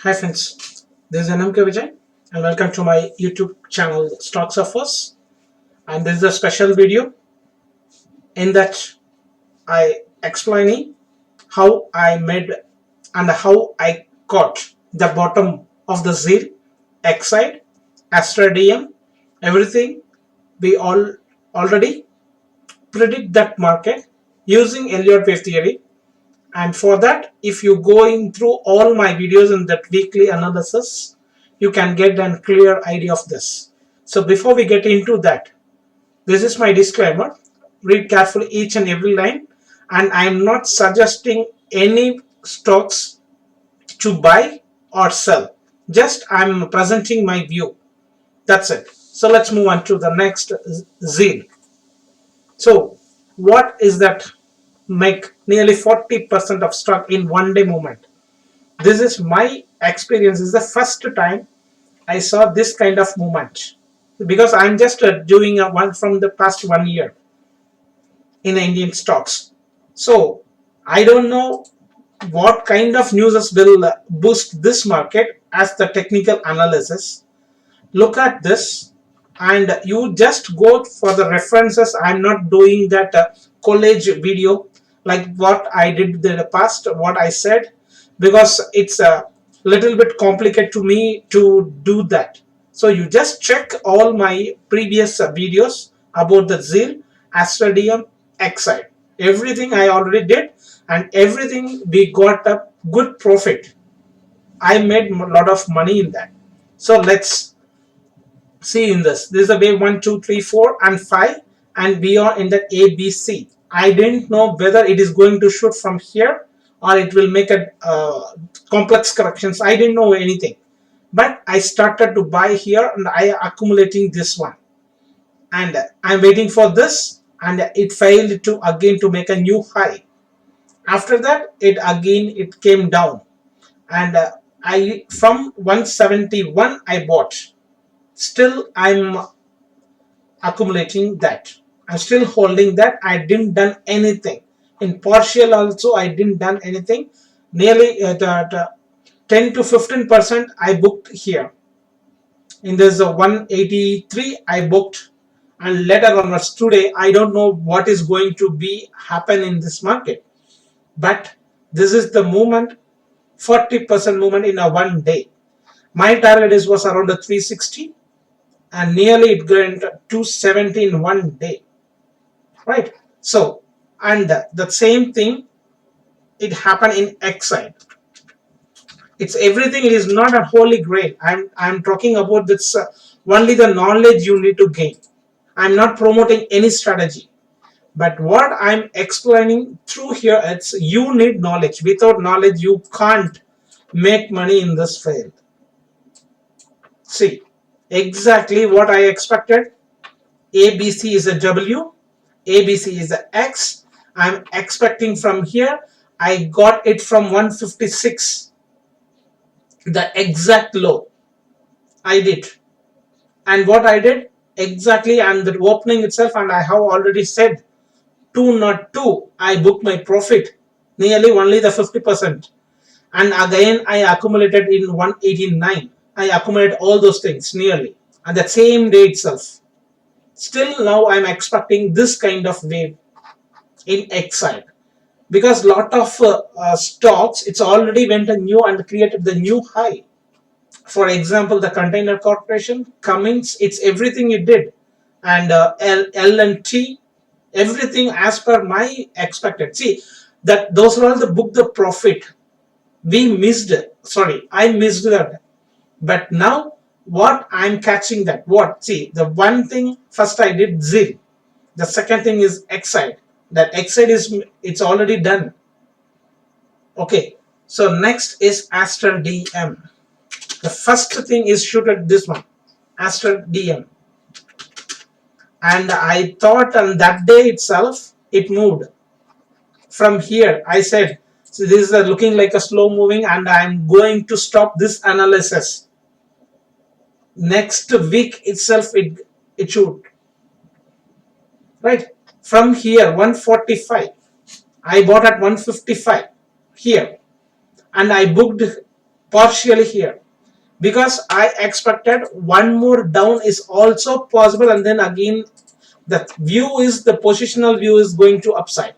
Hi friends, this is NMK Vijay and welcome to my YouTube channel Stocks of Us, and this is a special video in that I explaining how I made and how I got the bottom of the ZEEL, Exide, ASTER DM, everything. We all already predict that market using Elliott wave theory. And for that, if you go in through all my videos in that weekly analysis, you can get a clear idea of this. So before we get into that, this is my disclaimer. Read carefully each and every line, and I am not suggesting any stocks to buy or sell. Just I'm presenting my view. That's it. So let's move on to the next ZEEL. So what is that make nearly 40% of stock in one day movement? This is my experience. This is the first time I saw this kind of movement because I'm just doing a one from the past 1 year in Indian stocks. So I don't know what kind of news will boost this market as the technical analysis. Look at this and you just go for the references. I'm not doing that college video like what I did in the past, what I said, because it's a little bit complicated to me to do that. So you just check all my previous videos about the ZEEL, Astradium, Exide. Everything I already did, and everything we got a good profit. I made a lot of money in that. So let's see in this. This is a wave 1, 2, 3, 4, and 5, and we are in the ABC. I didn't know whether it is going to shoot from here or it will make a complex corrections. I didn't know anything, but I started to buy here and I accumulating this one, and I'm waiting for this, and it failed to again to make a new high. After that, it came down, and I from 171 I bought. Still I'm accumulating that. I'm still holding that. I didn't done anything in partial also. I didn't done anything. Nearly 10 to 15% I booked here. In this 183 I booked, and later onwards today I don't know what is going to be happen in this market, but this is the movement, 40% movement in a one day. My target was around the 360, and nearly it went 270 in one day, right? So, and the same thing it happened in Exide. It's everything. It is not a holy grail. I'm talking about this only the knowledge you need to gain. I'm not promoting any strategy, but what I'm explaining through here, it's you need knowledge. Without knowledge you can't make money in this field. See, exactly what I expected. ABC is a W, ABC is a X. I'm expecting from here. I got it from 156, the exact low. I did, and what I did exactly, and the opening itself, and I have already said 202. I booked my profit, nearly only the 50%, and again I accumulated in 189. I accumulated all those things nearly, and the same day itself. Still now I'm expecting this kind of wave in Exide, because lot of stocks it's already went a new and created the new high. For example, the Container Corporation, Cummins, it's everything it did, and L&T, everything as per my expected. See that those are all the book the profit. We missed, sorry, I missed that. But now what I'm catching that, what, see, the one thing first I did ZEEL, the second thing is Exide. That Exide is, it's already done. Okay, so next is ASTER DM. The first thing is shoot at this one, ASTER DM, and I thought on that day itself it moved from here. I said, so this is looking like a slow moving, and I'm going to stop this analysis. Next week itself it should, right? From here 145 I bought at 155 here, and I booked partially here, because I expected one more down is also possible, and then again the view is, the positional view is going to upside.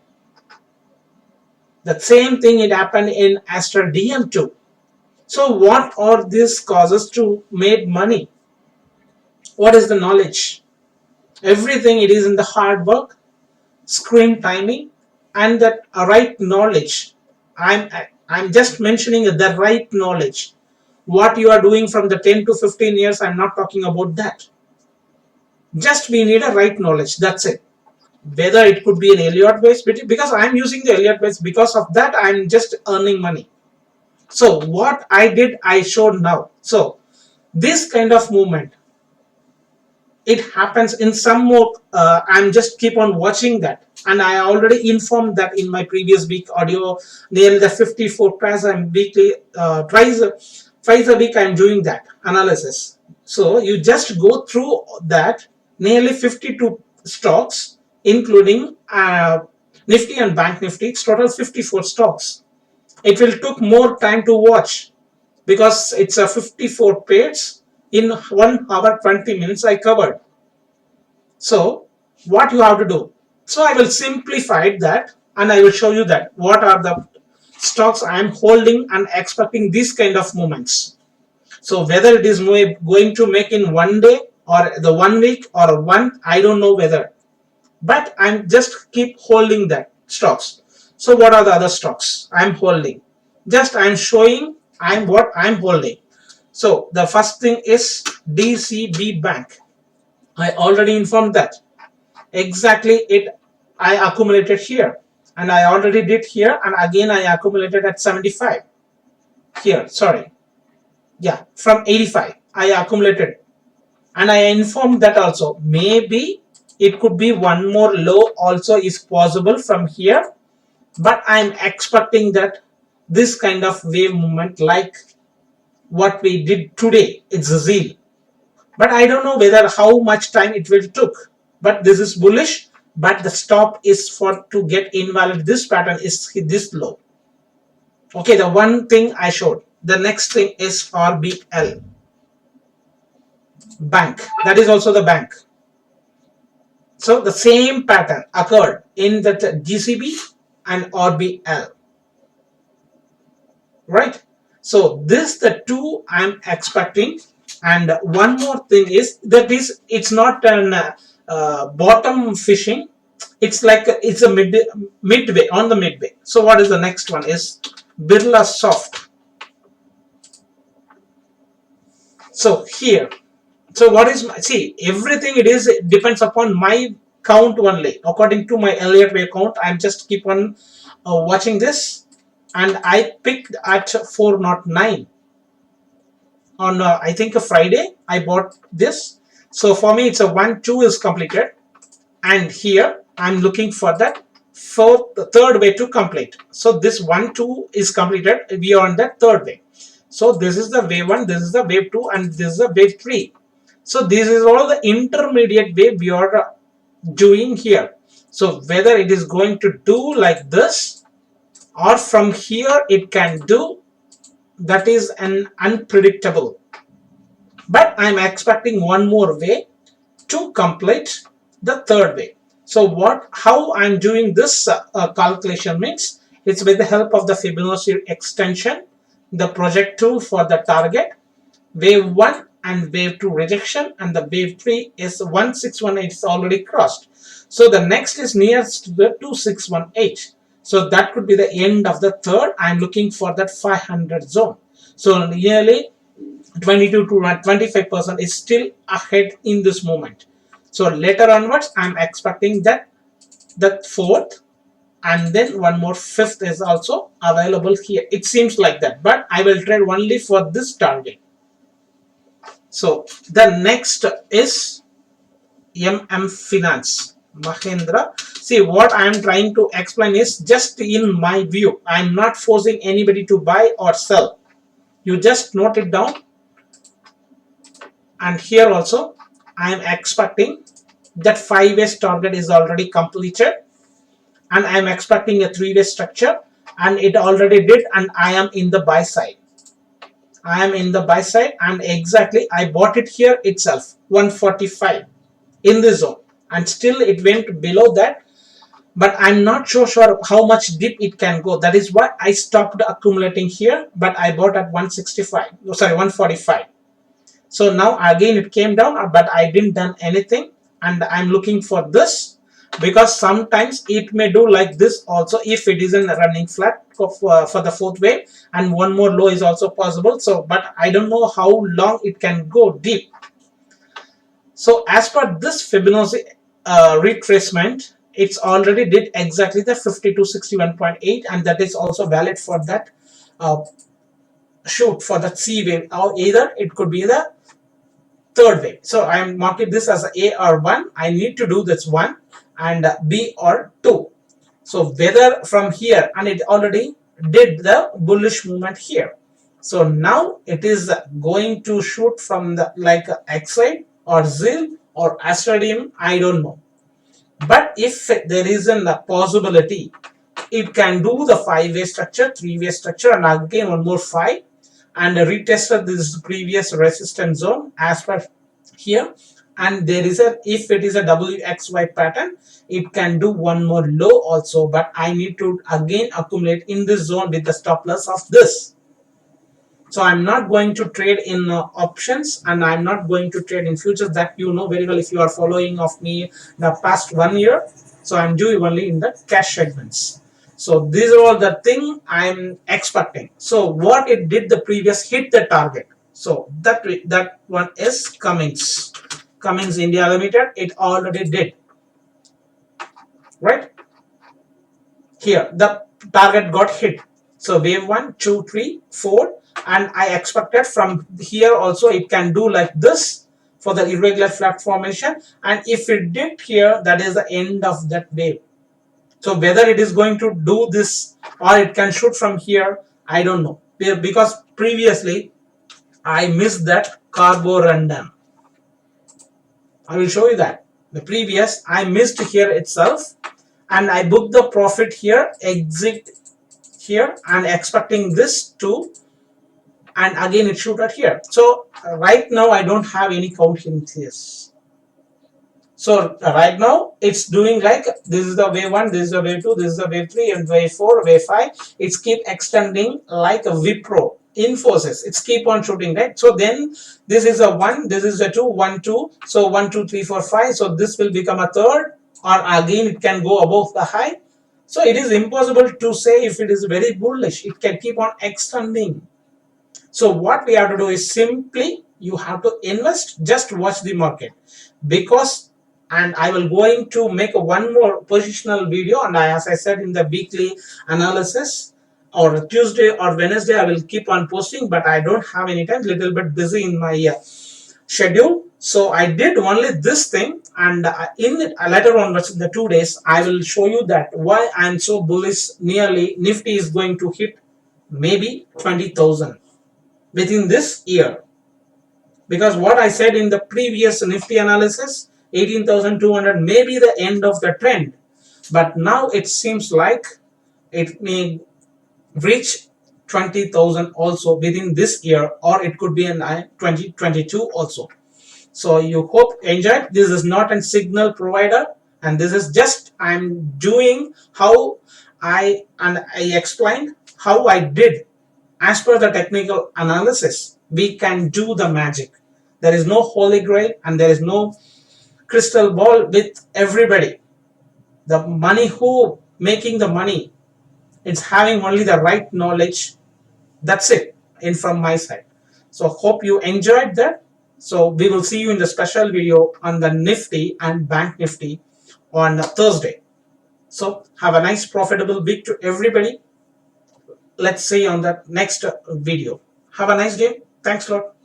The same thing it happened in ASTER DM2. So what are these causes to make money? What is the knowledge? Everything it is in the hard work, screen timing, and that right knowledge. I'm just mentioning the right knowledge. What you are doing from the 10 to 15 years, I'm not talking about that. Just we need a right knowledge. That's it. Whether it could be an Elliott wave, because I'm using the Elliott wave, because of that I'm just earning money. So what I did, I showed now. So this kind of movement, it happens in some more. I'm just keep on watching that, and I already informed that in my previous week audio. Nearly the 54 pairs I'm weekly, twice a week I'm doing that analysis. So you just go through that, nearly 52 stocks, including Nifty and Bank Nifty. It's total 54 stocks. It will took more time to watch, because it's a 54 pairs in 1 hour 20 minutes I covered. So what you have to do, so I will simplify that, and I will show you that what are the stocks I am holding and expecting these kind of movements. So whether it is going to make in 1 day or the 1 week or one, I don't know whether, but I'm just keep holding that stocks. So what are the other stocks I'm holding? Just I'm showing what I'm holding. So the first thing is DCB Bank. I already informed that. Exactly it I accumulated here, and I already did here, and again I accumulated at 75 here. Sorry, yeah, from 85 I accumulated, and I informed that also maybe it could be one more low also is possible from here, but I'm expecting that this kind of wave movement like what we did today, it's a ZEEL, but I don't know whether how much time it will took, but this is bullish, but the stop is for to get invalid. This pattern is this low. Okay, the one thing I showed. The next thing is RBL Bank. That is also the bank. So the same pattern occurred in the GCB and RBL, right? So this the two I'm expecting. And one more thing is that it's not an bottom fishing. It's like it's a midway on the midway. So what is the next one is Birla Soft. So here, so what is my, see, everything it depends upon my count only. According to my Elliott wave count, I'm just keep on watching this, and I picked at 409 on I think a Friday I bought this. So for me it's a 1-2 is completed, and here I'm looking for that third way to complete. So this 1-2 is completed, we are on that third way. So this is the wave 1, this is the wave 2, and this is the wave 3. So this is all the intermediate wave we are doing here. So whether it is going to do like this or from here it can do, that is an unpredictable, but I'm expecting one more way to complete the third way. So how I'm doing this calculation means it's with the help of the Fibonacci extension, the project tool for the target, wave 1 and wave 2 rejection, and the wave 3 is 1618 is already crossed. So the next is nearest to the 2618. So that could be the end of the third. I'm looking for that 500 zone. So nearly 22 to 25% is still ahead in this moment. So later onwards, I'm expecting that the fourth and then one more fifth is also available here. It seems like that, but I will trade only for this target. So the next is Finance. Mahendra. See, what I am trying to explain is just in my view. I am not forcing anybody to buy or sell. You just note it down. And here also, I am expecting that 5-way target is already completed. And I am expecting a 3-way structure. And it already did. And I am in the buy side. I am in the buy side, and exactly I bought it here itself 145 in this zone, and still it went below that, but I'm not sure how much deep it can go. That is why I stopped accumulating here, but I bought at 165, sorry, 145. So now again it came down, but I didn't done anything, and I'm looking for this, because sometimes it may do like this also if it isn't running flat for the fourth wave, and one more low is also possible. So but I don't know how long it can go deep. So as per this Fibonacci retracement, it's already did exactly the 5261.8, and that is also valid for that shoot for the C wave, or either it could be the third wave. So I am marking this as A or 1. I need to do this 1, and B or 2. So whether from here, and it already did the bullish movement here. So now it is going to shoot from the like Exide or ZEEL or ASTER, I don't know. But if there is a possibility, it can do the 5-way structure, 3-way structure, and again one more 5, and retested this previous resistance zone as per here. And there is a, if it is a WXY pattern, it can do one more low also, but I need to again accumulate in this zone with the stop loss of this. So I'm not going to trade in options, and I'm not going to trade in futures, that you know very well if you are following of me the past 1 year. So I'm doing only in the cash segments. So these are all the thing I'm expecting. So what it did the previous, hit the target. So that one is Cummins India Limited. It already did, right? Here the target got hit. So wave 1, 2, 3, 4, and I expected from here also it can do like this for the irregular flat formation, and if it did here, that is the end of that wave. So whether it is going to do this or it can shoot from here, I don't know, because previously I missed that carbo rundown. I will show you that the previous I missed here itself, and I booked the profit here, exit here, and expecting this to, and again it shoot at here. So right now I don't have any count in this. So right now it's doing like this is the wave 1, this is the wave 2, this is the wave 3, and wave 4, wave 5. It's keep extending like a Wipro, Infosys. It's keep on shooting, right? So then this is a 1, this is a 2, 1, 2. So 1, 2, 3, 4, 5. So this will become a third, or again it can go above the high. So it is impossible to say if it is very bullish. It can keep on extending. So what we have to do is simply you have to invest, just watch the market, because, and I will going to make one more positional video, and as I said in the weekly analysis, or Tuesday or Wednesday I will keep on posting, but I don't have any time, little bit busy in my schedule. So I did only this thing, and in later on in the 2 days I will show you that why I'm so bullish. Nearly Nifty is going to hit maybe 20,000 within this year, because what I said in the previous Nifty analysis, 18,200 may be the end of the trend, but now it seems like it may reach 20,000 also within this year, or it could be in 2022 also. So you hope enjoyed. This is not a signal provider, and this is just I'm doing how I explained how I did as per the technical analysis. We can do the magic. There is no holy grail, and there is no crystal ball with everybody. The money who making the money, it's having only the right knowledge. That's it in from my side. So hope you enjoyed that. So we will see you in the special video on the Nifty and Bank Nifty on Thursday. So have a nice profitable week to everybody. Let's see on the next video. Have a nice day. Thanks a lot.